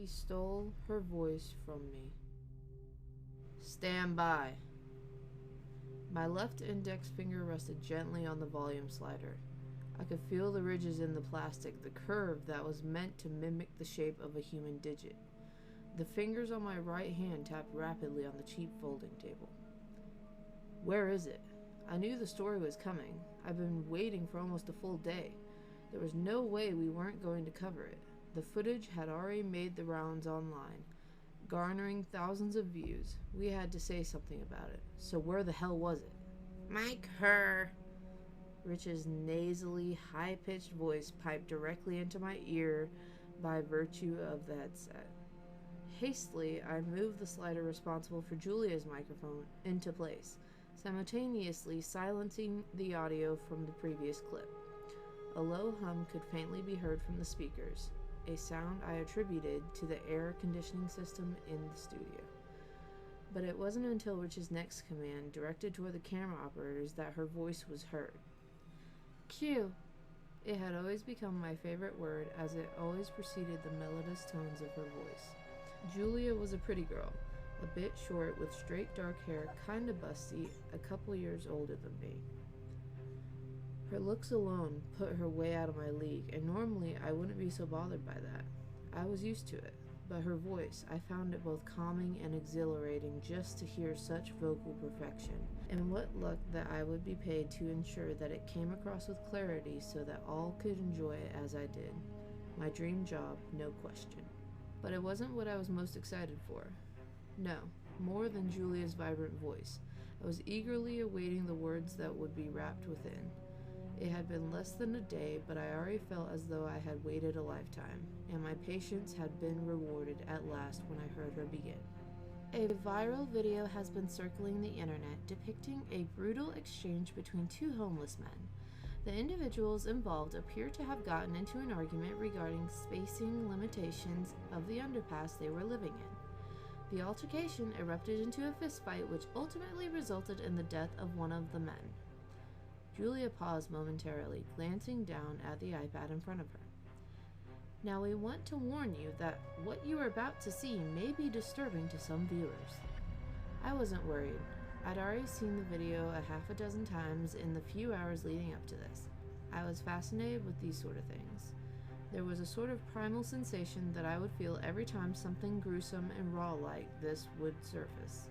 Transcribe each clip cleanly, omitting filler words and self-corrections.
stole her voice from me. Stand by. My left index finger rested gently on the volume slider. I could feel the ridges in the plastic, the curve that was meant to mimic the shape of a human digit. The fingers on my right hand tapped rapidly on the cheap folding table. Where is it? I knew the story was coming. I've been waiting for almost a full day. There was no way we weren't going to cover it. The footage had already made the rounds online, garnering thousands of views. We had to say something about it. So where the hell was it? Mike her. Rich's nasally, high-pitched voice piped directly into my ear by virtue of the headset. Hastily, I moved the slider responsible for Julia's microphone into place, simultaneously silencing the audio from the previous clip. A low hum could faintly be heard from the speakers, a sound I attributed to the air conditioning system in the studio. But it wasn't until Rich's next command, directed toward the camera operators, that her voice was heard. Cue. It had always become my favorite word, as it always preceded the melodious tones of her voice. Julia was a pretty girl, a bit short with straight dark hair, kinda busty, a couple years older than me. Her looks alone put her way out of my league, and normally I wouldn't be so bothered by that. I was used to it, but her voice, I found it both calming and exhilarating just to hear such vocal perfection, and what luck that I would be paid to ensure that it came across with clarity so that all could enjoy it as I did. My dream job, no question. But it wasn't what I was most excited for. No, more than Julia's vibrant voice. I was eagerly awaiting the words that would be wrapped within. It had been less than a day, but I already felt as though I had waited a lifetime, and my patience had been rewarded at last when I heard her begin. A viral video has been circling the internet depicting a brutal exchange between two homeless men. The individuals involved appear to have gotten into an argument regarding spacing limitations of the underpass they were living in. The altercation erupted into a fistfight which ultimately resulted in the death of one of the men. Julia paused momentarily, glancing down at the iPad in front of her. Now we want to warn you that what you are about to see may be disturbing to some viewers. I wasn't worried. I'd already seen the video a half a dozen times in the few hours leading up to this. I was fascinated with these sort of things. There was a sort of primal sensation that I would feel every time something gruesome and raw like this would surface.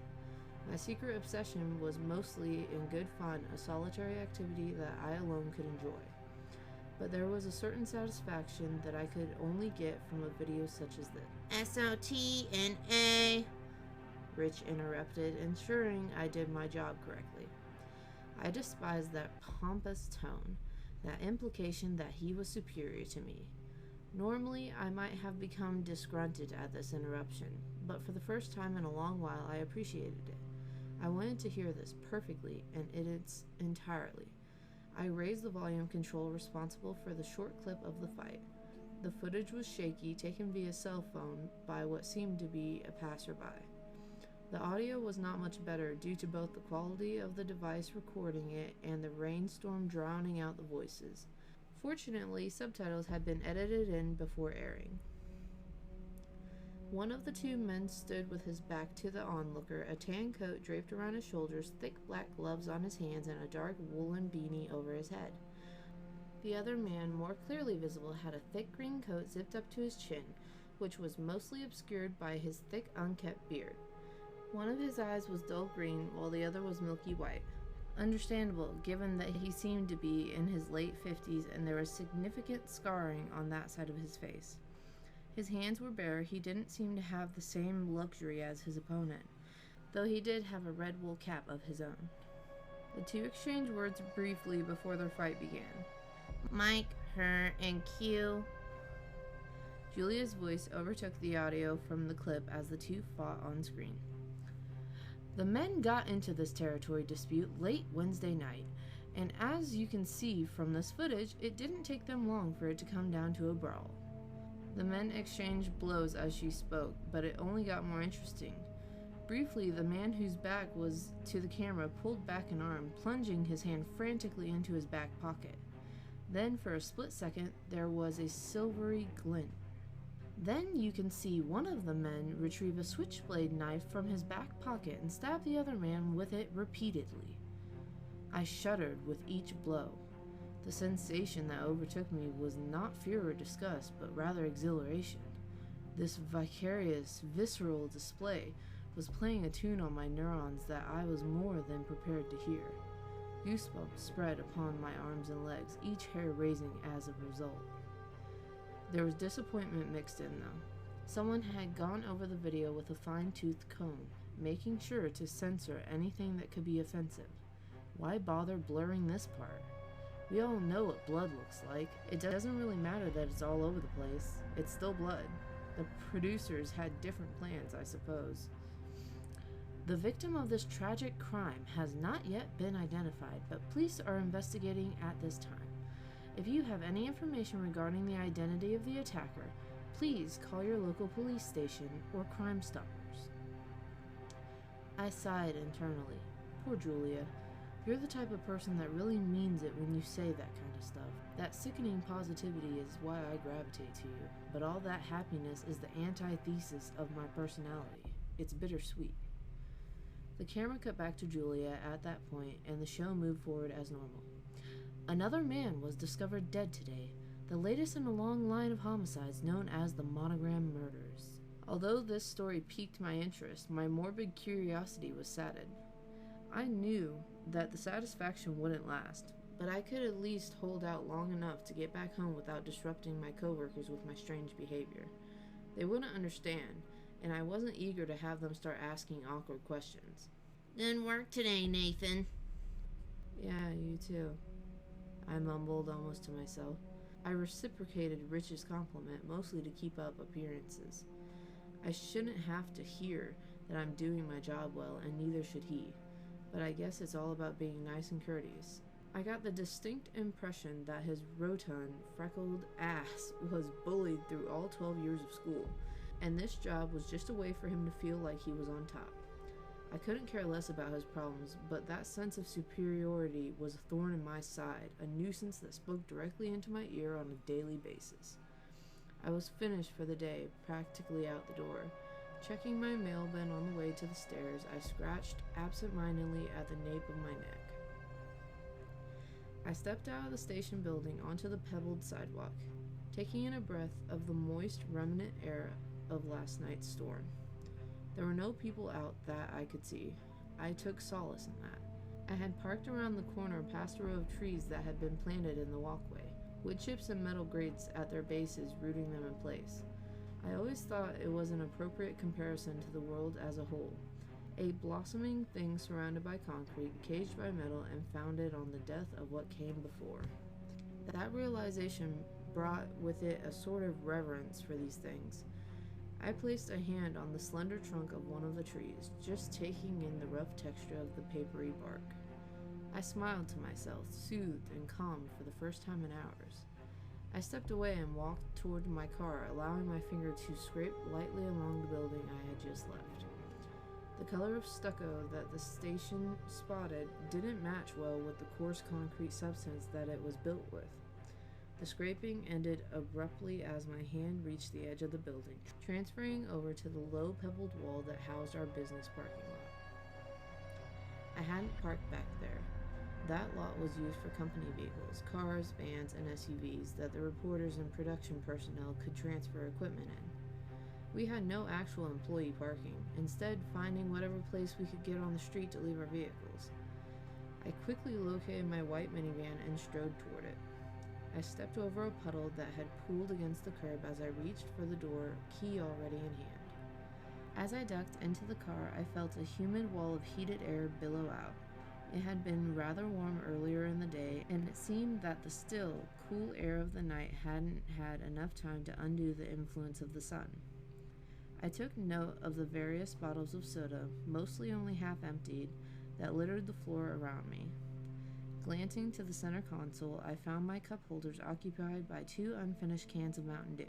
My secret obsession was mostly in good fun, a solitary activity that I alone could enjoy. But there was a certain satisfaction that I could only get from a video such as this. SOTNA, Rich interrupted, ensuring I did my job correctly. I despised that pompous tone, that implication that he was superior to me. Normally, I might have become disgruntled at this interruption, but for the first time in a long while, I appreciated it. I wanted to hear this perfectly and in its entirety. I raised the volume control responsible for the short clip of the fight. The footage was shaky, taken via cell phone by what seemed to be a passerby. The audio was not much better due to both the quality of the device recording it and the rainstorm drowning out the voices. Fortunately, subtitles had been edited in before airing. One of the two men stood with his back to the onlooker, a tan coat draped around his shoulders, thick black gloves on his hands, and a dark woolen beanie over his head. The other man, more clearly visible, had a thick green coat zipped up to his chin, which was mostly obscured by his thick, unkempt beard. One of his eyes was dull green, while the other was milky white. Understandable, given that he seemed to be in his late 50s and there was significant scarring on that side of his face. His hands were bare. He didn't seem to have the same luxury as his opponent, though he did have a red wool cap of his own. The two exchanged words briefly before their fight began. Mike, her, and Q. Julia's voice overtook the audio from the clip as the two fought on screen. The men got into this territory dispute late Wednesday night, and as you can see from this footage, it didn't take them long for it to come down to a brawl. The men exchanged blows as she spoke, but it only got more interesting. Briefly, the man whose back was to the camera pulled back an arm, plunging his hand frantically into his back pocket. Then, for a split second, there was a silvery glint. Then you can see one of the men retrieve a switchblade knife from his back pocket and stab the other man with it repeatedly. I shuddered with each blow. The sensation that overtook me was not fear or disgust, but rather exhilaration. This vicarious, visceral display was playing a tune on my neurons that I was more than prepared to hear. Goosebumps spread upon my arms and legs, each hair raising as a result. There was disappointment mixed in, though. Someone had gone over the video with a fine-toothed comb, making sure to censor anything that could be offensive. Why bother blurring this part? We all know what blood looks like. It doesn't really matter that it's all over the place. It's still blood. The producers had different plans, I suppose. The victim of this tragic crime has not yet been identified, but police are investigating at this time. If you have any information regarding the identity of the attacker, please call your local police station or Crime Stoppers. I sighed internally. Poor Julia. You're the type of person that really means it when you say that kind of stuff. That sickening positivity is why I gravitate to you, but all that happiness is the antithesis of my personality. It's bittersweet. The camera cut back to Julia at that point, and the show moved forward as normal. Another man was discovered dead today, the latest in a long line of homicides known as the Monogram Murders. Although this story piqued my interest, my morbid curiosity was sated. I knew that the satisfaction wouldn't last, but I could at least hold out long enough to get back home without disrupting my coworkers with my strange behavior. They wouldn't understand, and I wasn't eager to have them start asking awkward questions. Didn't work today, Nathan. Yeah, you too, I mumbled almost to myself. I reciprocated Rich's compliment, mostly to keep up appearances. I shouldn't have to hear that I'm doing my job well, and neither should he. But I guess it's all about being nice and courteous. I got the distinct impression that his rotund, freckled ass was bullied through all 12 years of school, and this job was just a way for him to feel like he was on top. I couldn't care less about his problems, but that sense of superiority was a thorn in my side, a nuisance that spoke directly into my ear on a daily basis. I was finished for the day, practically out the door. Checking my mail bin on the way to the stairs, I scratched absent-mindedly at the nape of my neck. I stepped out of the station building onto the pebbled sidewalk, taking in a breath of the moist, remnant air of last night's storm. There were no people out that I could see. I took solace in that. I had parked around the corner past a row of trees that had been planted in the walkway, wood chips and metal grates at their bases rooting them in place. I always thought it was an appropriate comparison to the world as a whole. A blossoming thing surrounded by concrete, caged by metal, and founded on the death of what came before. That realization brought with it a sort of reverence for these things. I placed a hand on the slender trunk of one of the trees, just taking in the rough texture of the papery bark. I smiled to myself, soothed and calmed for the first time in hours. I stepped away and walked toward my car, allowing my finger to scrape lightly along the building I had just left. The color of stucco that the station spotted didn't match well with the coarse concrete substance that it was built with. The scraping ended abruptly as my hand reached the edge of the building, transferring over to the low pebbled wall that housed our business parking lot. I hadn't parked back there. That lot was used for company vehicles, cars, vans, and SUVs that the reporters and production personnel could transfer equipment in. We had no actual employee parking, instead finding whatever place we could get on the street to leave our vehicles. I quickly located my white minivan and strode toward it. I stepped over a puddle that had pooled against the curb as I reached for the door, key already in hand. As I ducked into the car, I felt a humid wall of heated air billow out. It had been rather warm earlier in the day, and it seemed that the still, cool air of the night hadn't had enough time to undo the influence of the sun. I took note of the various bottles of soda, mostly only half emptied, that littered the floor around me. Glancing to the center console, I found my cup holders occupied by 2 unfinished cans of Mountain Dew.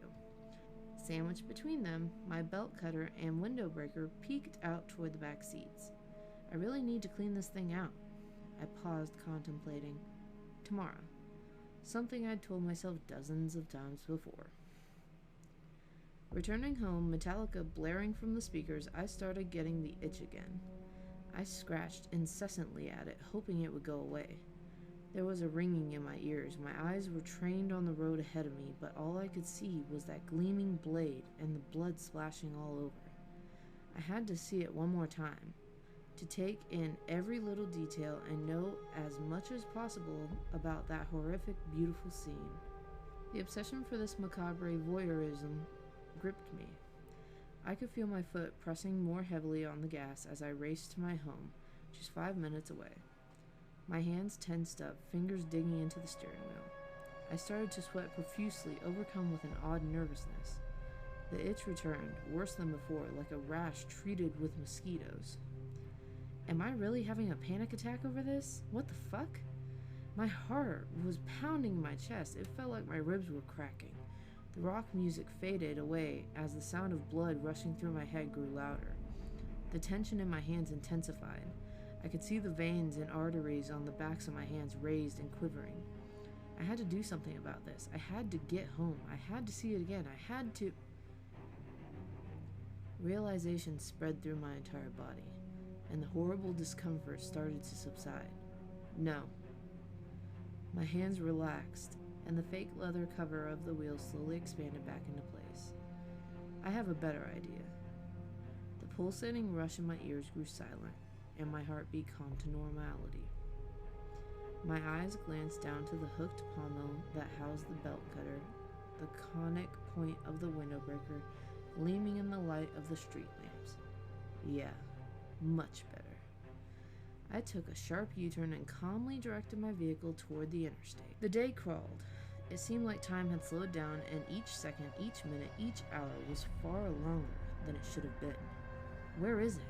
Sandwiched between them, my belt cutter and window breaker peeked out toward the back seats. I really need to clean this thing out. I paused, contemplating. Tomorrow. Something I'd told myself dozens of times before. Returning home, Metallica blaring from the speakers, I started getting the itch again. I scratched incessantly at it, hoping it would go away. There was a ringing in my ears. My eyes were trained on the road ahead of me, but all I could see was that gleaming blade and the blood splashing all over. I had to see it one more time, to take in every little detail and know as much as possible about that horrific, beautiful scene. The obsession for this macabre voyeurism gripped me. I could feel my foot pressing more heavily on the gas as I raced to my home, just 5 minutes away. My hands tensed up, fingers digging into the steering wheel. I started to sweat profusely, overcome with an odd nervousness. The itch returned, worse than before, like a rash treated with mosquitoes. Am I really having a panic attack over this? What the fuck? My heart was pounding in my chest. It felt like my ribs were cracking. The rock music faded away as the sound of blood rushing through my head grew louder. The tension in my hands intensified. I could see the veins and arteries on the backs of my hands raised and quivering. I had to do something about this. I had to get home. I had to see it again. I had to... Realization spread through my entire body, and the horrible discomfort started to subside. No. My hands relaxed, and the fake leather cover of the wheel slowly expanded back into place. I have a better idea. The pulsating rush in my ears grew silent, and my heartbeat calmed to normality. My eyes glanced down to the hooked pommel that housed the belt cutter, the conic point of the window breaker gleaming in the light of the street lamps. Yeah, much better. I took a sharp U-turn and calmly directed my vehicle toward the interstate. The day crawled. It seemed like time had slowed down, and each second, each minute, each hour was far longer than it should have been. Where is it?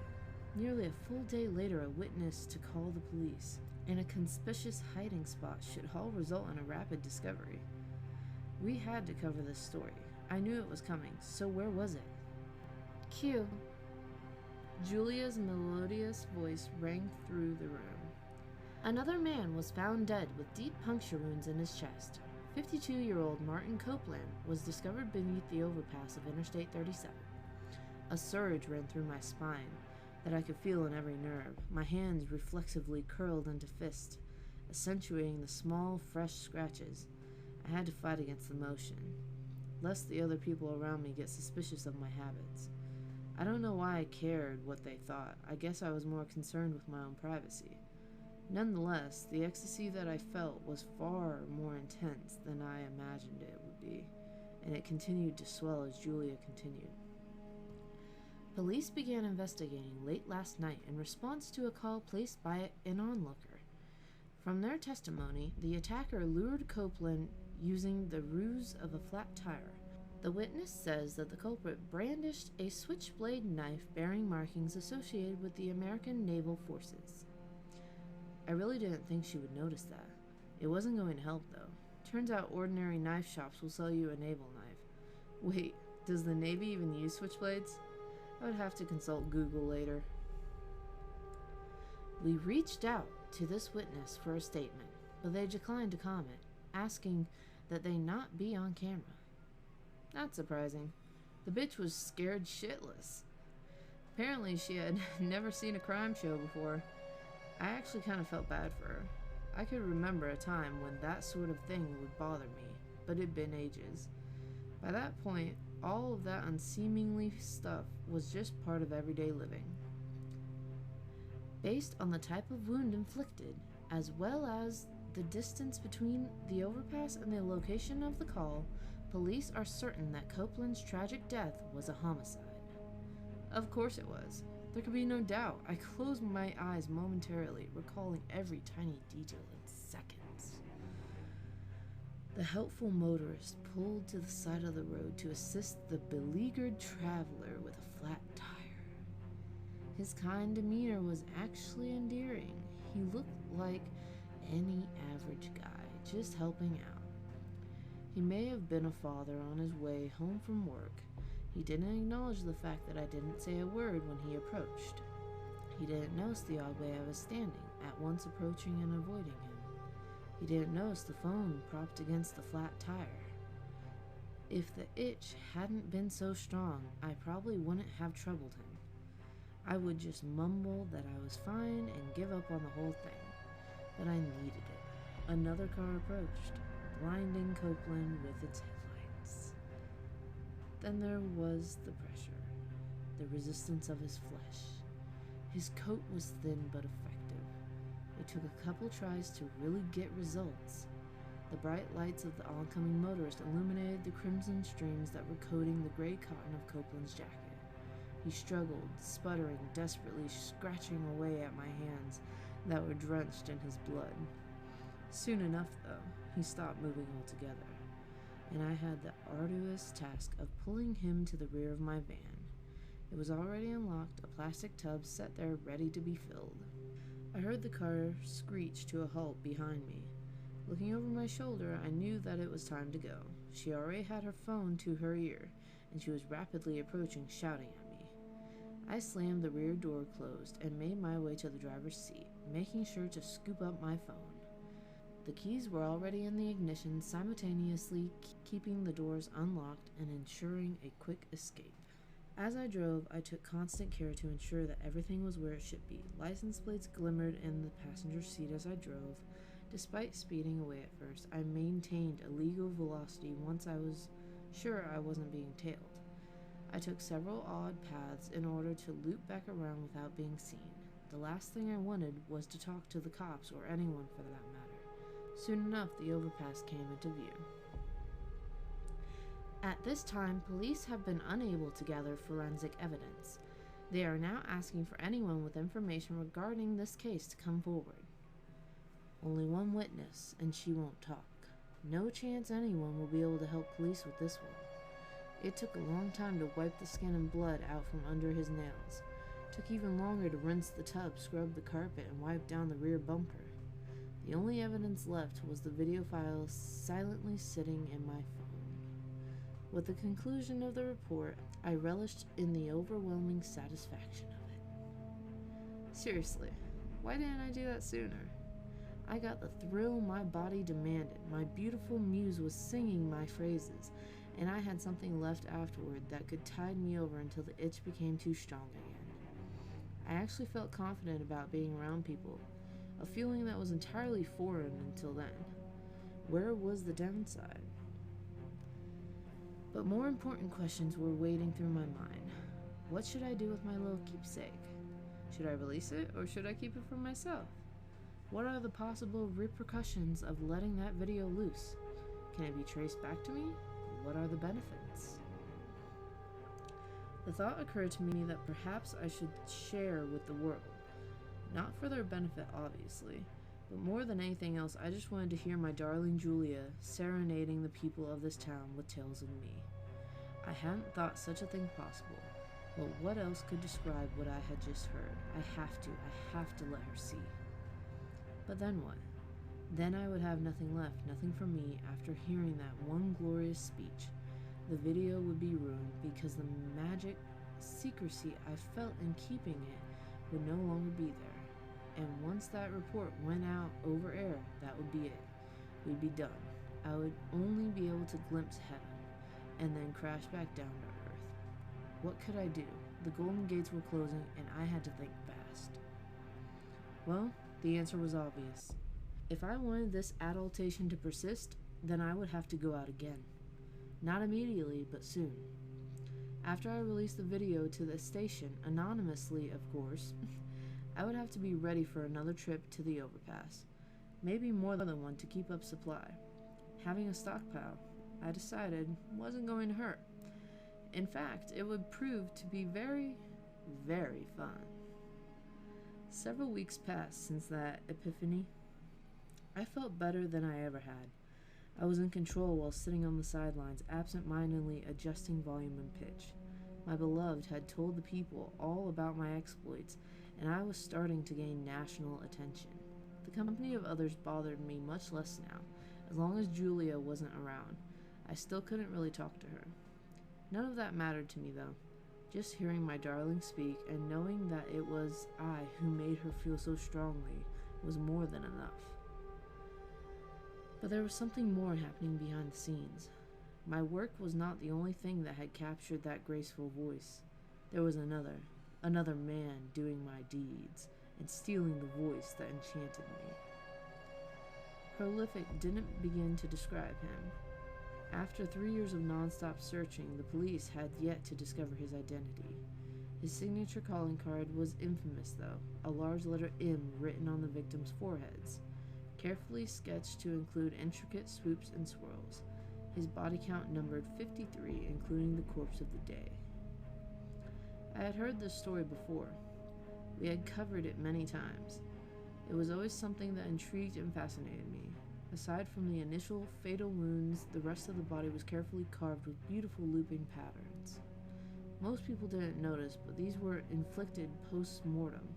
Nearly a full day later, a witness to call the police, and a conspicuous hiding spot should all result in a rapid discovery. We had to cover this story. I knew it was coming, so where was it? Cue. Julia's melodious voice rang through the room. Another man was found dead with deep puncture wounds in his chest. 52-year-old Martin Copeland was discovered beneath the overpass of Interstate 37. A surge ran through my spine that I could feel in every nerve. My hands reflexively curled into fists, accentuating the small, fresh scratches. I had to fight against the motion, lest the other people around me get suspicious of my habits. I don't know why I cared what they thought. I guess I was more concerned with my own privacy. Nonetheless, the ecstasy that I felt was far more intense than I imagined it would be, and it continued to swell as Julia continued. Police began investigating late last night in response to a call placed by an onlooker. From their testimony, the attacker lured Copeland using the ruse of a flat tire. The witness says that the culprit brandished a switchblade knife bearing markings associated with the American Naval Forces. I really didn't think she would notice that. It wasn't going to help, though. Turns out ordinary knife shops will sell you a naval knife. Wait, does the Navy even use switchblades? I would have to consult Google later. We reached out to this witness for a statement, but they declined to comment, asking that they not be on camera. Not surprising. The bitch was scared shitless. Apparently she had never seen a crime show before. I actually kind of felt bad for her. I could remember a time when that sort of thing would bother me, but it'd been ages. By that point, all of that unseemly stuff was just part of everyday living. Based on the type of wound inflicted, as well as the distance between the overpass and the location of the call, police are certain that Copeland's tragic death was a homicide. Of course it was. There could be no doubt. I closed my eyes momentarily, recalling every tiny detail in seconds. The helpful motorist pulled to the side of the road to assist the beleaguered traveler with a flat tire. His kind demeanor was actually endearing. He looked like any average guy, just helping out. He may have been a father on his way home from work. He didn't acknowledge the fact that I didn't say a word when he approached. He didn't notice the odd way I was standing, at once approaching and avoiding him. He didn't notice the phone propped against the flat tire. If the itch hadn't been so strong, I probably wouldn't have troubled him. I would just mumble that I was fine and give up on the whole thing. But I needed it. Another car approached, blinding Copeland with its headlights. Then there was the pressure, the resistance of his flesh. His coat was thin but effective. It took a couple tries to really get results. The bright lights of the oncoming motorist illuminated the crimson streams that were coating the gray cotton of Copeland's jacket. He struggled, sputtering, desperately scratching away at my hands that were drenched in his blood. Soon enough, though, he stopped moving altogether, and I had the arduous task of pulling him to the rear of my van. It was already unlocked, a plastic tub set there ready to be filled. I heard the car screech to a halt behind me. Looking over my shoulder, I knew that it was time to go. She already had her phone to her ear, and she was rapidly approaching, shouting at me. I slammed the rear door closed and made my way to the driver's seat, making sure to scoop up my phone. The keys were already in the ignition, simultaneously keeping the doors unlocked and ensuring a quick escape. As I drove, I took constant care to ensure that everything was where it should be. License plates glimmered in the passenger seat as I drove. Despite speeding away at first, I maintained a legal velocity once I was sure I wasn't being tailed. I took several odd paths in order to loop back around without being seen. The last thing I wanted was to talk to the cops or anyone for that matter. Soon enough, the overpass came into view. At this time, police have been unable to gather forensic evidence. They are now asking for anyone with information regarding this case to come forward. Only one witness, and she won't talk. No chance anyone will be able to help police with this one. It took a long time to wipe the skin and blood out from under his nails. It took even longer to rinse the tub, scrub the carpet, and wipe down the rear bumper. The only evidence left was the video file silently sitting in my phone. With the conclusion of the report, I relished in the overwhelming satisfaction of it. Seriously, why didn't I do that sooner? I got the thrill my body demanded. My beautiful muse was singing my phrases, and I had something left afterward that could tide me over until the itch became too strong again. I actually felt confident about being around people, a feeling that was entirely foreign until then. Where was the downside? But more important questions were wading through my mind. What should I do with my little keepsake? Should I release it, or should I keep it for myself? What are the possible repercussions of letting that video loose? Can it be traced back to me? What are the benefits? The thought occurred to me that perhaps I should share with the world. Not for their benefit, obviously, but more than anything else, I just wanted to hear my darling Julia serenading the people of this town with tales of me. I hadn't thought such a thing possible, but what else could describe what I had just heard? I have to let her see. But then what? Then I would have nothing left, nothing for me after hearing that one glorious speech. The video would be ruined because the magic secrecy I felt in keeping it would no longer be there. And once that report went out over air, that would be it. We'd be done. I would only be able to glimpse heaven, and then crash back down to earth. What could I do? The golden gates were closing, and I had to think fast. Well, the answer was obvious. If I wanted this adultation to persist, then I would have to go out again. Not immediately, but soon. After I released the video to the station, anonymously, of course, I would have to be ready for another trip to the overpass. Maybe more than one to keep up supply. Having a stockpile, I decided, wasn't going to hurt. In fact, it would prove to be very, very fun. Several weeks passed since that epiphany. I felt better than I ever had. I was in control while sitting on the sidelines, absent-mindedly adjusting volume and pitch. My beloved had told the people all about my exploits, and I was starting to gain national attention. The company of others bothered me much less now. As long as Julia wasn't around, I still couldn't really talk to her. None of that mattered to me, though. Just hearing my darling speak and knowing that it was I who made her feel so strongly was more than enough. But there was something more happening behind the scenes. My work was not the only thing that had captured that graceful voice. There was another man doing my deeds and stealing the voice that enchanted me. Prolific didn't begin to describe him. After 3 years of non-stop searching, the police had yet to discover his identity. His signature calling card was infamous, though, a large letter M written on the victims' foreheads, carefully sketched to include intricate swoops and swirls. His body count numbered 53, including the corpse of the day. I had heard this story before. We had covered it many times. It was always something that intrigued and fascinated me. Aside from the initial fatal wounds, the rest of the body was carefully carved with beautiful looping patterns. Most people didn't notice, but these were inflicted post-mortem,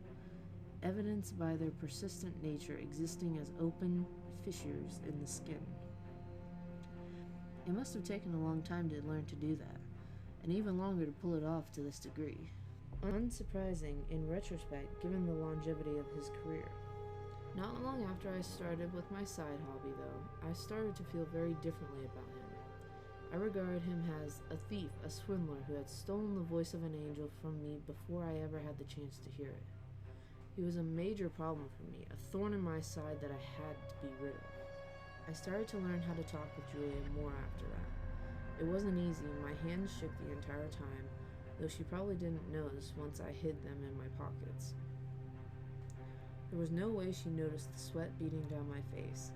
evidenced by their persistent nature existing as open fissures in the skin. It must have taken a long time to learn to do that, and even longer to pull it off to this degree. Unsurprising in retrospect, given the longevity of his career. Not long after I started with my side hobby, though, I started to feel very differently about him. I regarded him as a thief, a swindler who had stolen the voice of an angel from me before I ever had the chance to hear it. He was a major problem for me, a thorn in my side that I had to be rid of. I started to learn how to talk with Julia more after that. It wasn't easy, my hands shook the entire time, though she probably didn't notice once I hid them in my pockets. There was no way she noticed the sweat beating down my face,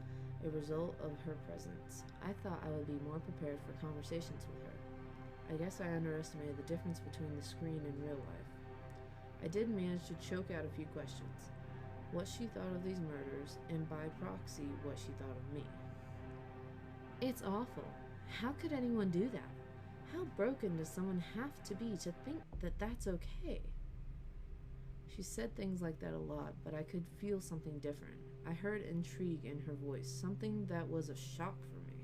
a result of her presence. I thought I would be more prepared for conversations with her. I guess I underestimated the difference between the screen and real life. I did manage to choke out a few questions. What she thought of these murders, and by proxy, what she thought of me. It's awful. How could anyone do that? How broken does someone have to be to think that that's okay? She said things like that a lot, but I could feel something different. I heard intrigue in her voice, something that was a shock for me.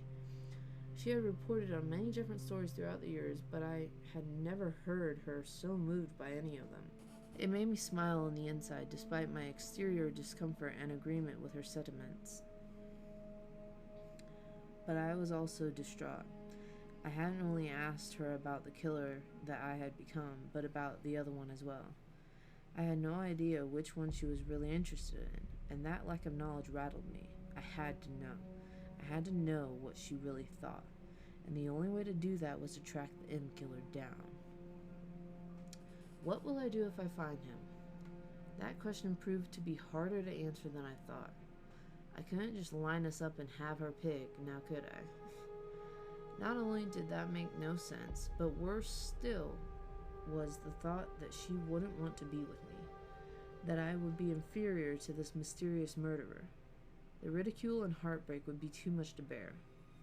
She had reported on many different stories throughout the years, but I had never heard her so moved by any of them. It made me smile on the inside, despite my exterior discomfort and agreement with her sentiments. But I was also distraught. I hadn't only asked her about the killer that I had become, but about the other one as well. I had no idea which one she was really interested in, and that lack of knowledge rattled me. I had to know. I had to know what she really thought, and the only way to do that was to track the M killer down. What will I do if I find him? That question proved to be harder to answer than I thought. I couldn't just line us up and have her pick, now could I? Not only did that make no sense, but worse still was the thought that she wouldn't want to be with me, that I would be inferior to this mysterious murderer. The ridicule and heartbreak would be too much to bear.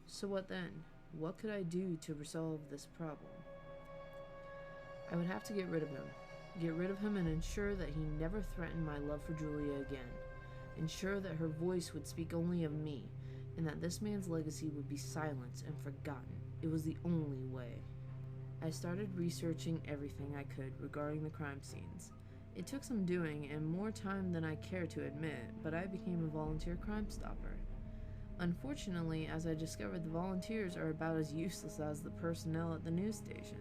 So what then? What could I do to resolve this problem? I would have to get rid of him and ensure that he never threatened my love for Julia again, ensure that her voice would speak only of me, and that this man's legacy would be silenced and forgotten. It was the only way. I started researching everything I could regarding the crime scenes. It took some doing and more time than I care to admit, but I became a volunteer crime stopper. Unfortunately, as I discovered, the volunteers are about as useless as the personnel at the news station.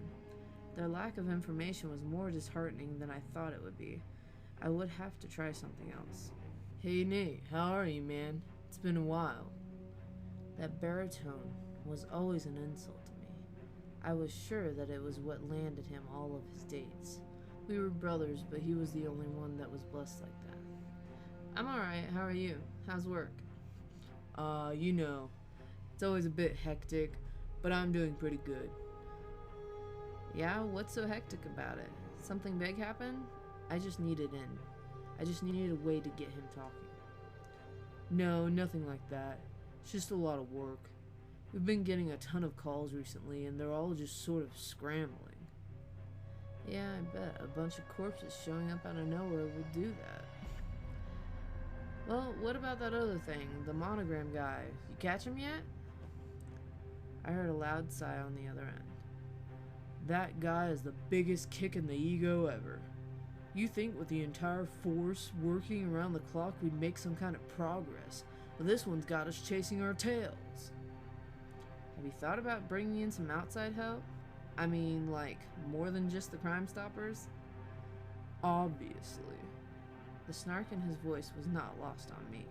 Their lack of information was more disheartening than I thought it would be. I would have to try something else. "Hey Nate, how are you, man? It's been a while." That baritone was always an insult to me. I was sure that it was what landed him all of his dates. We were brothers, but he was the only one that was blessed like that. "I'm alright, how are you? How's work?" It's always a bit hectic, but I'm doing pretty good." "Yeah, what's so hectic about it? Something big happened?" I just needed a way to get him talking. "No, nothing like that. It's just a lot of work. We've been getting a ton of calls recently, and they're all just sort of scrambling." "Yeah, I bet. A bunch of corpses showing up out of nowhere would do that." "Well, what about that other thing, the monogram guy? You catch him yet?" I heard a loud sigh on the other end. "That guy is the biggest kick in the ego ever. You think with the entire force working around the clock we'd make some kind of progress, but this one's got us chasing our tails." Have you thought about bringing in some outside help? I mean, like, more than just the Crime Stoppers? Obviously. The snark in his voice was not lost on me.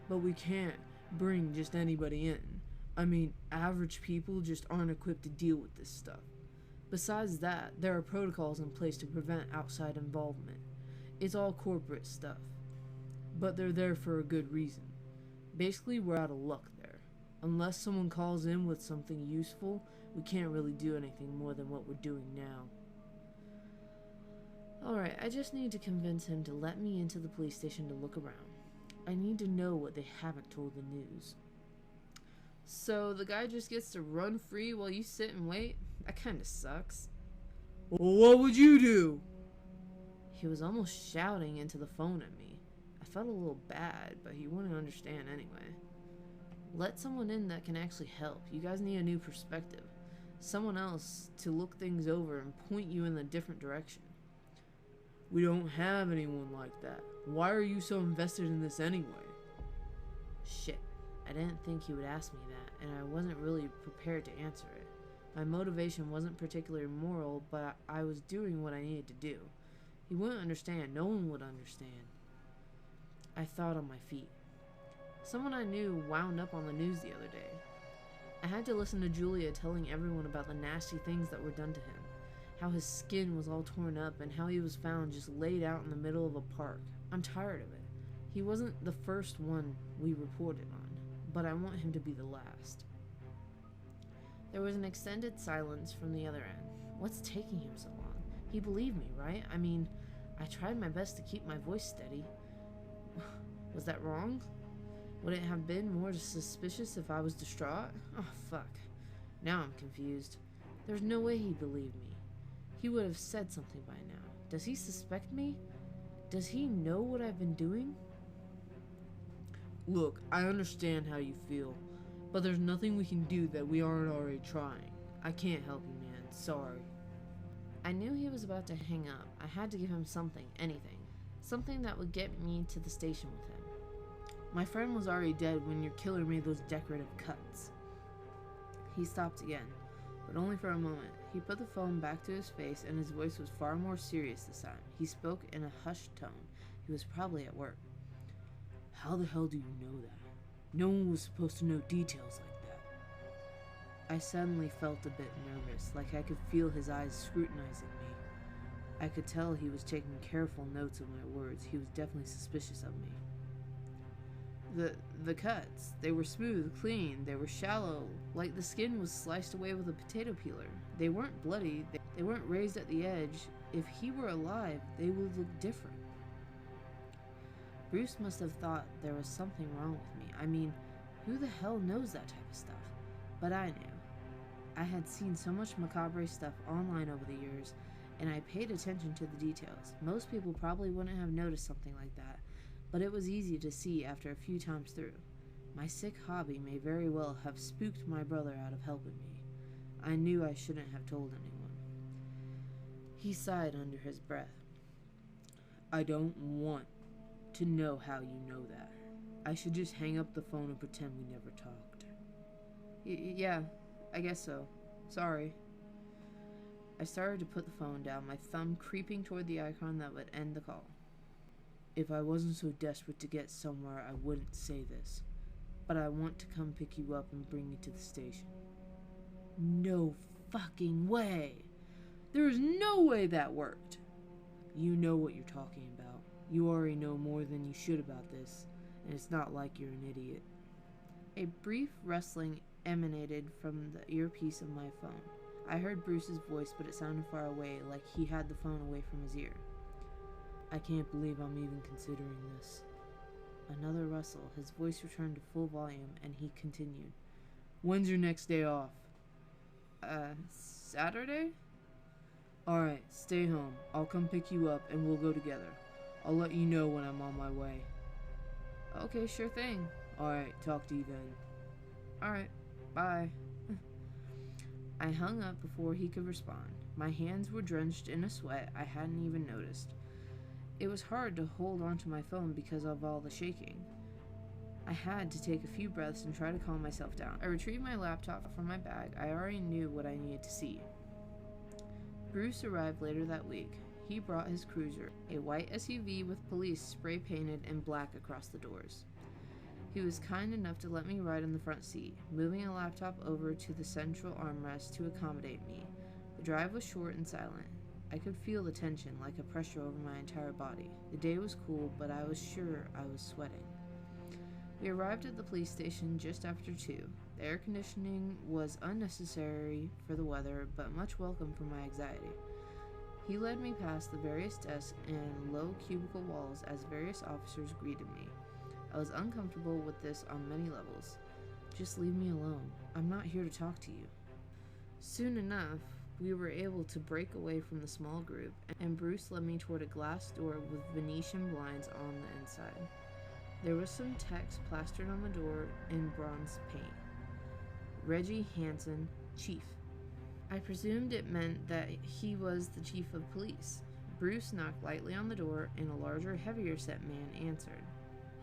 But we can't bring just anybody in. I mean, average people just aren't equipped to deal with this stuff. Besides that, there are protocols in place to prevent outside involvement. It's all corporate stuff. But they're there for a good reason. Basically, we're out of luck there. Unless someone calls in with something useful, we can't really do anything more than what we're doing now. Alright, I just need to convince him to let me into the police station to look around. I need to know what they haven't told the news. So the guy just gets to run free while you sit and wait? That kinda sucks. Well, what would you do? He was almost shouting into the phone at me. I felt a little bad, but he wouldn't understand anyway. Let someone in that can actually help. You guys need a new perspective. Someone else to look things over and point you in a different direction. We don't have anyone like that. Why are you so invested in this anyway? Shit, I didn't think he would ask me that, and I wasn't really prepared to answer it. My motivation wasn't particularly moral, but I was doing what I needed to do. He wouldn't understand. No one would understand. I thought on my feet. Someone I knew wound up on the news the other day. I had to listen to Julia telling everyone about the nasty things that were done to him. How his skin was all torn up and how he was found just laid out in the middle of a park. I'm tired of it. He wasn't the first one we reported on, but I want him to be the last. There was an extended silence from the other end. What's taking him so long? He believed me, right? I mean, I tried my best to keep my voice steady. Was that wrong? Would it have been more suspicious if I was distraught? Oh, fuck. Now I'm confused. There's no way he believed me. He would have said something by now. Does he suspect me? Does he know what I've been doing? Look, I understand how you feel, but there's nothing we can do that we aren't already trying. I can't help you, man. Sorry. I knew he was about to hang up. I had to give him something, anything. Something that would get me to the station with him. My friend was already dead when your killer made those decorative cuts. He stopped again, but only for a moment. He put the phone back to his face, and his voice was far more serious this time. He spoke in a hushed tone. He was probably at work. How the hell do you know that? No one was supposed to know details like that. I suddenly felt a bit nervous, like I could feel his eyes scrutinizing me. I could tell he was taking careful notes of my words. He was definitely suspicious of me. The cuts, they were smooth, clean, they were shallow, like the skin was sliced away with a potato peeler. They weren't bloody, they weren't raised at the edge. If he were alive, they would look different. Bruce must have thought there was something wrong with me. I mean, who the hell knows that type of stuff? But I knew. I had seen so much macabre stuff online over the years, and I paid attention to the details. Most people probably wouldn't have noticed something like that, but it was easy to see after a few times through. My sick hobby may very well have spooked my brother out of helping me. I knew I shouldn't have told anyone. He sighed under his breath. I don't want to know how you know that. I should just hang up the phone and pretend we never talked. Yeah, I guess so. Sorry. I started to put the phone down, my thumb creeping toward the icon that would end the call. If I wasn't so desperate to get somewhere, I wouldn't say this. But I want to come pick you up and bring you to the station. No fucking way! There is no way that worked! You know what you're talking about. You already know more than you should about this, and it's not like you're an idiot. A brief rustling emanated from the earpiece of my phone. I heard Bruce's voice, but it sounded far away, like he had the phone away from his ear. I can't believe I'm even considering this. Another rustle. His voice returned to full volume, and he continued. When's your next day off? Saturday? Alright, stay home. I'll come pick you up, and we'll go together. I'll let you know when I'm on my way. Okay, sure thing. Alright, talk to you then. Alright, bye. I hung up before he could respond. My hands were drenched in a sweat I hadn't even noticed. It was hard to hold onto my phone because of all the shaking. I had to take a few breaths and try to calm myself down. I retrieved my laptop from my bag. I already knew what I needed to see. Bruce arrived later that week. He brought his cruiser, a white SUV with police spray painted in black across the doors. He was kind enough to let me ride in the front seat, moving a laptop over to the central armrest to accommodate me. The drive was short and silent. I could feel the tension like a pressure over my entire body. The day was cool, but I was sure I was sweating. We arrived at the police station just after 2. The air conditioning was unnecessary for the weather, but much welcome for my anxiety. He led me past the various desks and low cubicle walls as various officers greeted me. I was uncomfortable with this on many levels. Just leave me alone. I'm not here to talk to you. Soon enough, we were able to break away from the small group, and Bruce led me toward a glass door with Venetian blinds on the inside. There was some text plastered on the door in bronze paint. Reggie Hansen, Chief. I presumed it meant that he was the chief of police. Bruce knocked lightly on the door, and a larger, heavier-set man answered.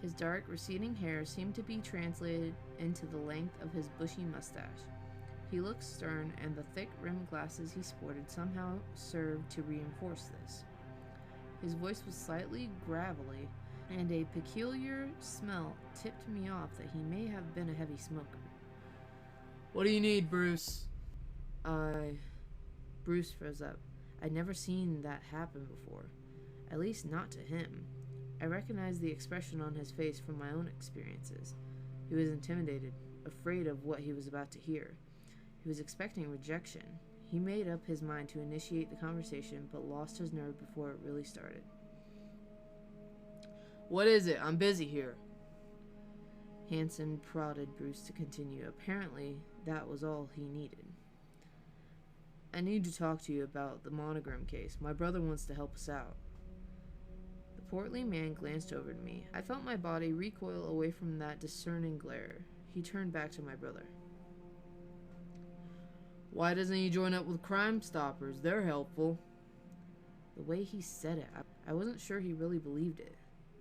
His dark, receding hair seemed to be translated into the length of his bushy mustache. He looked stern, and the thick-rimmed glasses he sported somehow served to reinforce this. His voice was slightly gravelly, and a peculiar smell tipped me off that he may have been a heavy smoker. What do you need, Bruce? Bruce froze up. I'd never seen that happen before. At least not to him. I recognized the expression on his face from my own experiences. He was intimidated, afraid of what he was about to hear. He was expecting rejection. He made up his mind to initiate the conversation, but lost his nerve before it really started. What is it? I'm busy here. Hansen prodded Bruce to continue. Apparently, that was all he needed. I need to talk to you about the monogram case. My brother wants to help us out. The portly man glanced over to me. I felt my body recoil away from that discerning glare. He turned back to my brother. Why doesn't he join up with Crime Stoppers? They're helpful. The way he said it, I wasn't sure he really believed it.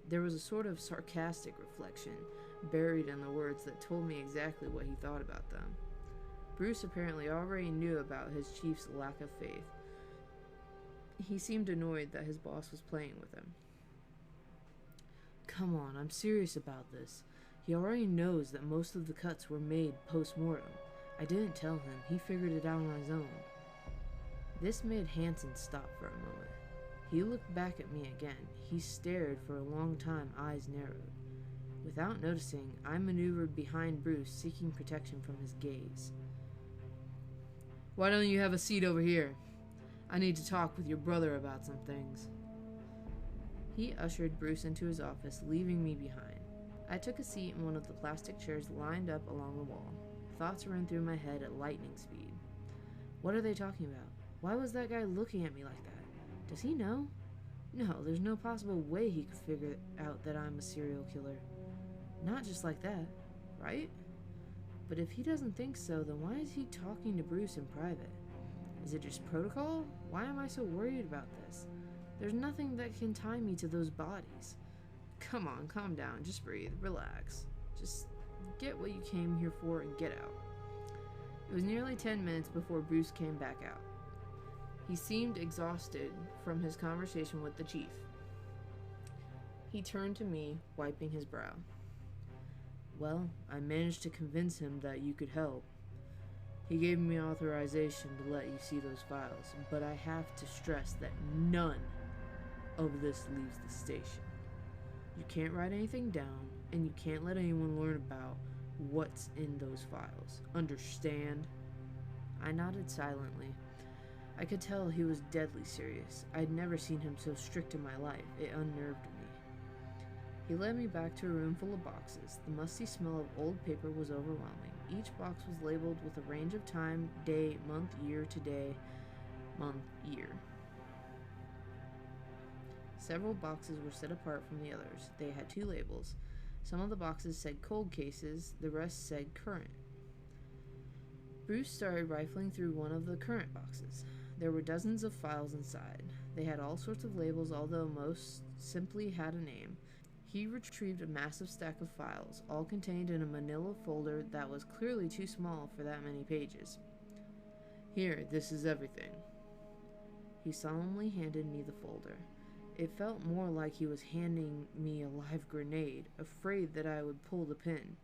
There was a sort of sarcastic reflection buried in the words that told me exactly what he thought about them. Bruce apparently already knew about his chief's lack of faith. He seemed annoyed that his boss was playing with him. Come on, I'm serious about this. He already knows that most of the cuts were made post-mortem. I didn't tell him. He figured it out on his own. This made Hansen stop for a moment. He looked back at me again. He stared for a long time, eyes narrowed. Without noticing, I maneuvered behind Bruce, seeking protection from his gaze. Why don't you have a seat over here? I need to talk with your brother about some things. He ushered Bruce into his office, leaving me behind. I took a seat in one of the plastic chairs lined up along the wall. Thoughts ran through my head at lightning speed. What are they talking about? Why was that guy looking at me like that? Does he know? No, there's no possible way he could figure out that I'm a serial killer. Not just like that, right? But if he doesn't think so, then why is he talking to Bruce in private? Is it just protocol? Why am I so worried about this? There's nothing that can tie me to those bodies. Come on, calm down, just breathe, relax. Just get what you came here for and get out. It was nearly 10 minutes before Bruce came back out. He seemed exhausted from his conversation with the chief. He turned to me, wiping his brow. Well, I managed to convince him that you could help. He gave me authorization to let you see those files, but I have to stress that none of this leaves the station. You can't write anything down, and you can't let anyone learn about what's in those files. Understand? I nodded silently. I could tell he was deadly serious. I'd never seen him so strict in my life. It unnerved me. He led me back to a room full of boxes. The musty smell of old paper was overwhelming. Each box was labeled with a range of time, day, month, year, today, month, year. Several boxes were set apart from the others. They had 2 labels. Some of the boxes said cold cases, the rest said current. Bruce started rifling through one of the current boxes. There were dozens of files inside. They had all sorts of labels, although most simply had a name. He retrieved a massive stack of files, all contained in a manila folder that was clearly too small for that many pages. Here, this is everything. He solemnly handed me the folder. It felt more like he was handing me a live grenade, afraid that I would pull the pin.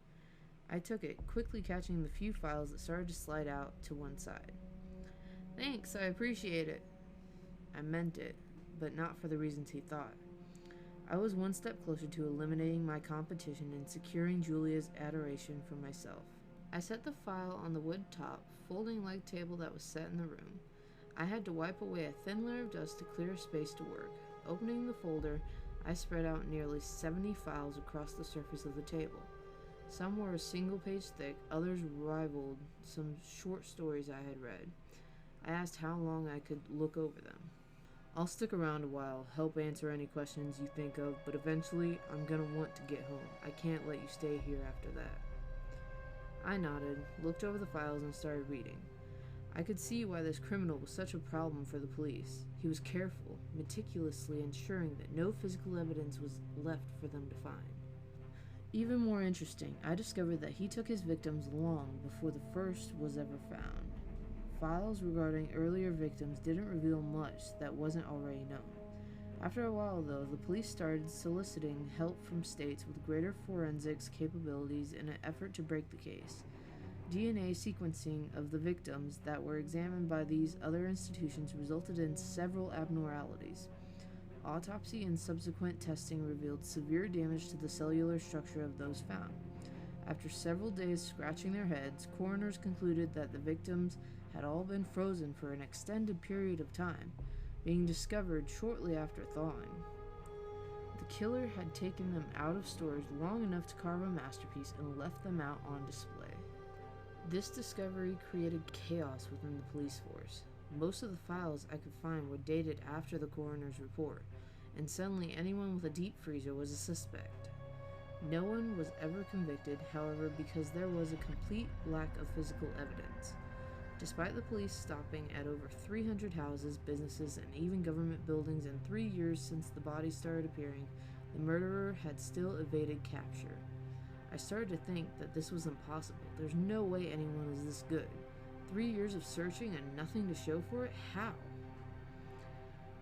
I took it, quickly catching the few files that started to slide out to one side. Thanks, I appreciate it. I meant it, but not for the reasons he thought. I was one step closer to eliminating my competition and securing Julia's adoration for myself. I set the file on the wood top, folding leg table that was set in the room. I had to wipe away a thin layer of dust to clear space to work. Opening the folder, I spread out nearly 70 files across the surface of the table. Some were a single page thick, others rivaled some short stories I had read. I asked how long I could look over them. I'll stick around a while, help answer any questions you think of, but eventually I'm gonna want to get home. I can't let you stay here after that. I nodded, looked over the files, and started reading. I could see why this criminal was such a problem for the police. He was careful, meticulously ensuring that no physical evidence was left for them to find. Even more interesting, I discovered that he took his victims long before the first was ever found. Files regarding earlier victims didn't reveal much that wasn't already known. After a while, though, the police started soliciting help from states with greater forensics capabilities in an effort to break the case. DNA sequencing of the victims that were examined by these other institutions resulted in several abnormalities. Autopsy and subsequent testing revealed severe damage to the cellular structure of those found. After several days scratching their heads, coroners concluded that the victims had all been frozen for an extended period of time, being discovered shortly after thawing. The killer had taken them out of storage long enough to carve a masterpiece and left them out on display. This discovery created chaos within the police force. Most of the files I could find were dated after the coroner's report, and suddenly anyone with a deep freezer was a suspect. No one was ever convicted, however, because there was a complete lack of physical evidence. Despite the police stopping at over 300 houses, businesses, and even government buildings in 3 years since the bodies started appearing, the murderer had still evaded capture. I started to think that this was impossible. There's no way anyone is this good. 3 years of searching and nothing to show for it? How?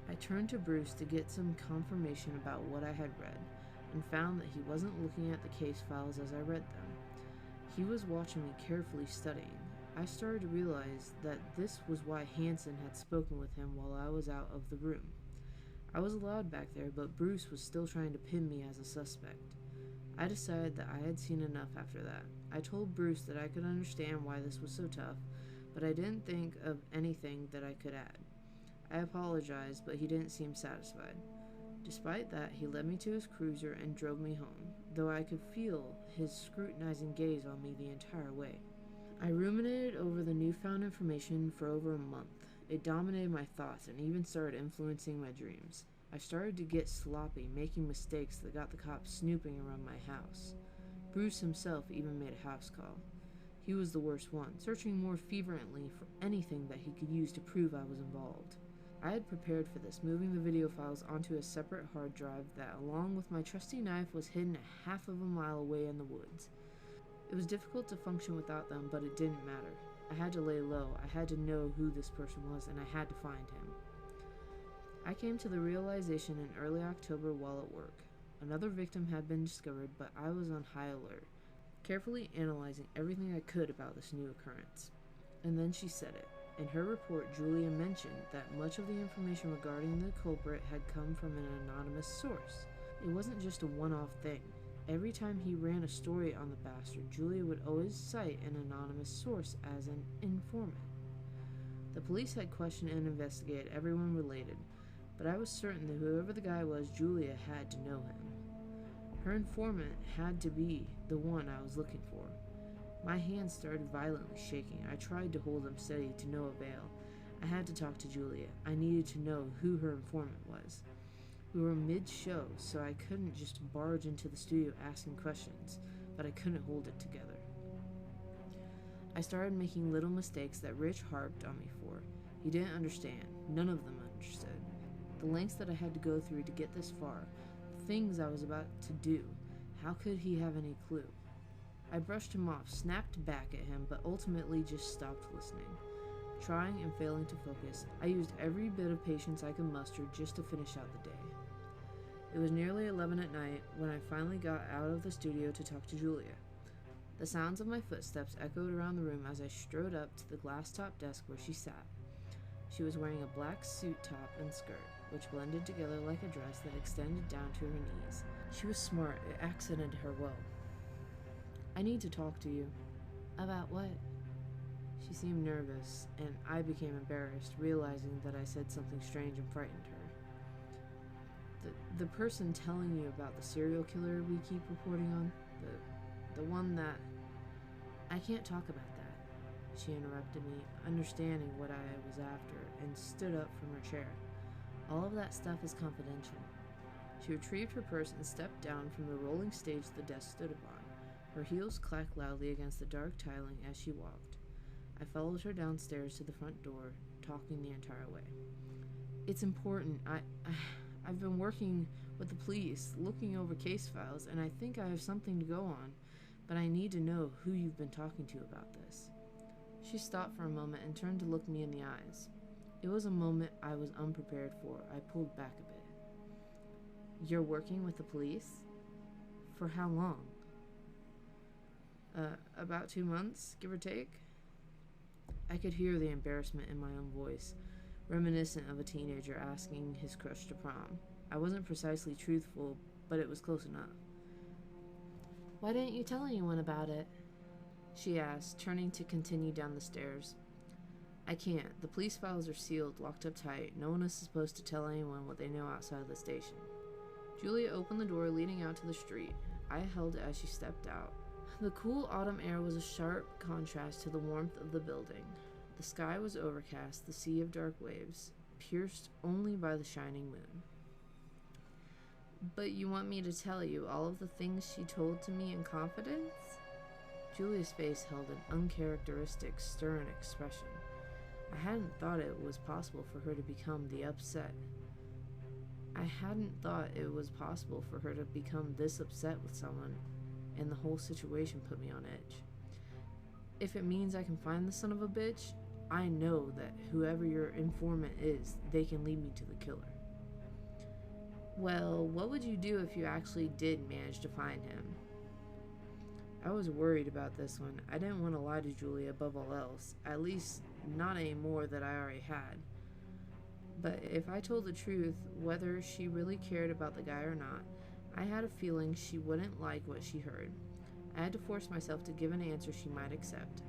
I turned to Bruce to get some confirmation about what I had read, and found that he wasn't looking at the case files as I read them. He was watching me carefully studying. I started to realize that this was why Hansen had spoken with him while I was out of the room. I was allowed back there, but Bruce was still trying to pin me as a suspect. I decided that I had seen enough after that. I told Bruce that I could understand why this was so tough, but I didn't think of anything that I could add. I apologized, but he didn't seem satisfied. Despite that, he led me to his cruiser and drove me home, though I could feel his scrutinizing gaze on me the entire way. I ruminated over the newfound information for over a month. It dominated my thoughts and even started influencing my dreams. I started to get sloppy, making mistakes that got the cops snooping around my house. Bruce himself even made a house call. He was the worst one, searching more fervently for anything that he could use to prove I was involved. I had prepared for this, moving the video files onto a separate hard drive that, along with my trusty knife, was hidden a half of a mile away in the woods. It was difficult to function without them, but it didn't matter. I had to lay low, I had to know who this person was, and I had to find him. I came to the realization in early October while at work. Another victim had been discovered, but I was on high alert, carefully analyzing everything I could about this new occurrence. And then she said it. In her report, Julia mentioned that much of the information regarding the culprit had come from an anonymous source. It wasn't just a one-off thing. Every time he ran a story on the bastard, Julia would always cite an anonymous source as an informant. The police had questioned and investigated everyone related, but I was certain that whoever the guy was, Julia had to know him. Her informant had to be the one I was looking for. My hands started violently shaking. I tried to hold them steady to no avail. I had to talk to Julia. I needed to know who her informant was. We were mid-show, so I couldn't just barge into the studio asking questions, but I couldn't hold it together. I started making little mistakes that Rich harped on me for. He didn't understand. None of them understood. The lengths that I had to go through to get this far, the things I was about to do. How could he have any clue? I brushed him off, snapped back at him, but ultimately just stopped listening. Trying and failing to focus, I used every bit of patience I could muster just to finish out the day. It was nearly 11 at night when I finally got out of the studio to talk to Julia. The sounds of my footsteps echoed around the room as I strode up to the glass-top desk where she sat. She was wearing a black suit top and skirt, which blended together like a dress that extended down to her knees. She was smart. It accented her well. "I need to talk to you." "About what?" She seemed nervous, and I became embarrassed, realizing that I said something strange and frightened her. The person telling you about the serial killer we keep reporting on? The one that... "I can't talk about that," she interrupted me, understanding what I was after, and stood up from her chair. "All of that stuff is confidential." She retrieved her purse and stepped down from the rolling stage the desk stood upon. Her heels clacked loudly against the dark tiling as she walked. I followed her downstairs to the front door, talking the entire way. "It's important. I've been working with the police, looking over case files, and I think I have something to go on, but I need to know who you've been talking to about this." She stopped for a moment and turned to look me in the eyes. It was a moment I was unprepared for. I pulled back a bit. "You're working with the police? For how long?" About 2 months, give or take." I could hear the embarrassment in my own voice, reminiscent of a teenager asking his crush to prom. I wasn't precisely truthful, but it was close enough. "Why didn't you tell anyone about it?" she asked, turning to continue down the stairs. "I can't. The police files are sealed, locked up tight. No one is supposed to tell anyone what they know outside the station." Julia opened the door leading out to the street. I held it as she stepped out. The cool autumn air was a sharp contrast to the warmth of the building. The sky was overcast, the sea of dark waves, pierced only by the shining moon. "But you want me to tell you all of the things she told to me in confidence?" Julia's face held an uncharacteristic, stern expression. I hadn't thought it was possible for her to become this upset with someone, and the whole situation put me on edge. "If it means I can find the son of a bitch, I know that whoever your informant is, they can lead me to the killer." "Well, what would you do if you actually did manage to find him?" I was worried about this one. I didn't want to lie to Julia above all else, at least not any more that I already had. But if I told the truth, whether she really cared about the guy or not, I had a feeling she wouldn't like what she heard. I had to force myself to give an answer she might accept.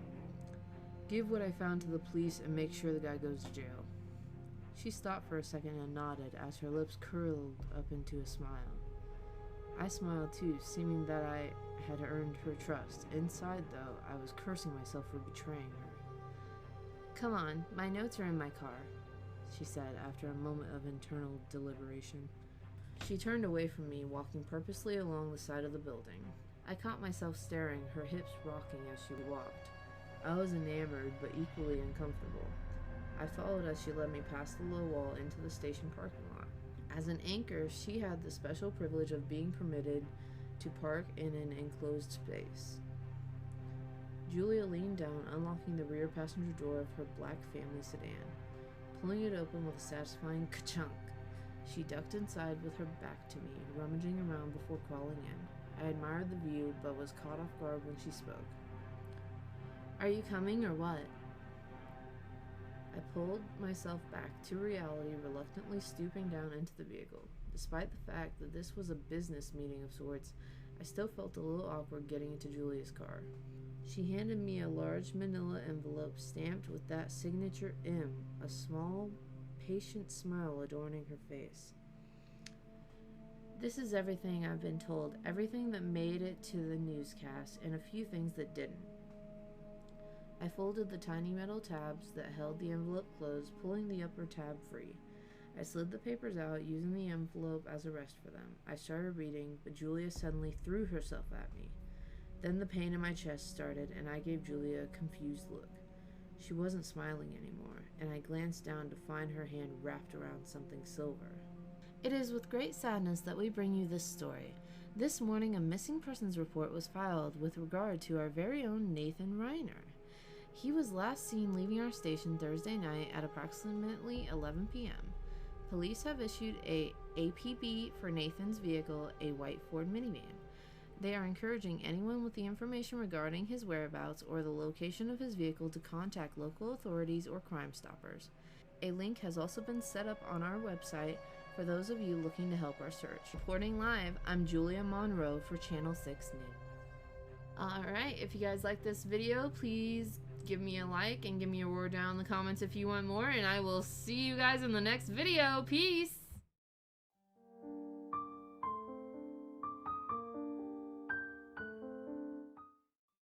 "Give what I found to the police and make sure the guy goes to jail." She stopped for a second and nodded as her lips curled up into a smile. I smiled too, seeming that I had earned her trust. Inside, though, I was cursing myself for betraying her. "Come on, my notes are in my car," she said after a moment of internal deliberation. She turned away from me, walking purposely along the side of the building. I caught myself staring, her hips rocking as she walked. I was enamored, but equally uncomfortable. I followed as she led me past the low wall into the station parking lot. As an anchor, she had the special privilege of being permitted to park in an enclosed space. Julia leaned down, unlocking the rear passenger door of her black family sedan. Pulling it open with a satisfying ka-chunk, she ducked inside with her back to me, rummaging around before crawling in. I admired the view, but was caught off guard when she spoke. "Are you coming or what?" I pulled myself back to reality, reluctantly stooping down into the vehicle. Despite the fact that this was a business meeting of sorts, I still felt a little awkward getting into Julia's car. She handed me a large manila envelope stamped with that signature M, a small, patient smile adorning her face. "This is everything I've been told, everything that made it to the newscast, and a few things that didn't." I folded the tiny metal tabs that held the envelope closed, pulling the upper tab free. I slid the papers out, using the envelope as a rest for them. I started reading, but Julia suddenly threw herself at me. Then the pain in my chest started, and I gave Julia a confused look. She wasn't smiling anymore, and I glanced down to find her hand wrapped around something silver. It is with great sadness that we bring you this story. This morning, a missing persons report was filed with regard to our very own Nathan Reiner. He was last seen leaving our station Thursday night at approximately 11 p.m. Police have issued a APB for Nathan's vehicle, a white Ford minivan. They are encouraging anyone with the information regarding his whereabouts or the location of his vehicle to contact local authorities or Crime Stoppers. A link has also been set up on our website for those of you looking to help our search. Reporting live, I'm Julia Monroe for Channel 6 News. Alright, if you guys like this video, please give me a like and give me a word down in the comments if you want more, and I will see you guys in the next video. Peace!